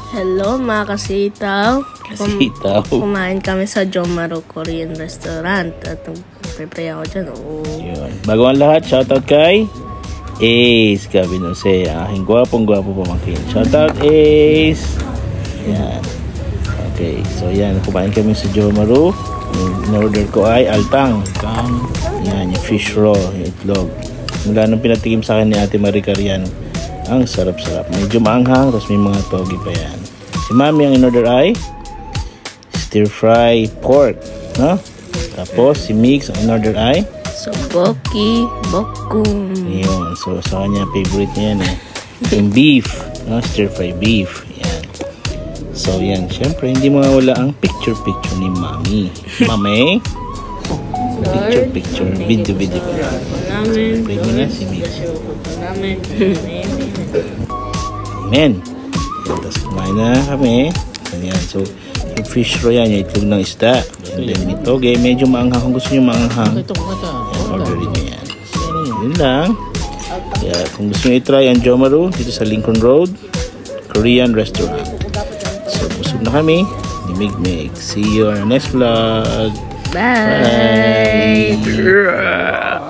Hello mga kasitaw. Kasitaw. Kumain kami sa Jomaro Korean Restaurant. At nagpe-pray ako dyan. Yun. Bago ang lahat, shoutout kay Ace Gabinose. Aking gwapong pamangkin. Shoutout Ace. Yan. Okay. So yan. Kumain kami sa Jomaro. Yung in-order ko ay altang. Yan. Yung fish roll. Yung itlog. Mula nung pinatikim sa akin ni Ate Marie Cariano. Ang sarap-sarap. Medyo maanghang, tapos may mga togi pa yan. Si Mami ang in-order ay stir fry pork, no? Tapos si Mix ang in-order ay Soboki Bokkum. yun. So sa kanya favorite niya yan yung beef, no? Stir fry beef. Yan. So yan, syempre hindi mawawala ang picture ni Mami. Mami? Picture, video. Pray mo na si Mix. Amen. Tapos kumain na kami. Ayan. So, yung fish roll yan, yung itlog ng isda. And then may toge. Medyo maanghang. Kung gusto nyo maanghang, orderin nyo yan. So, yun lang. Kaya, kung gusto nyo i-try ang Jomaro dito sa Lincoln Road Korean Restaurant. So, busog na kami. Nimig-mig. See you on our next vlog. Bye. Bye.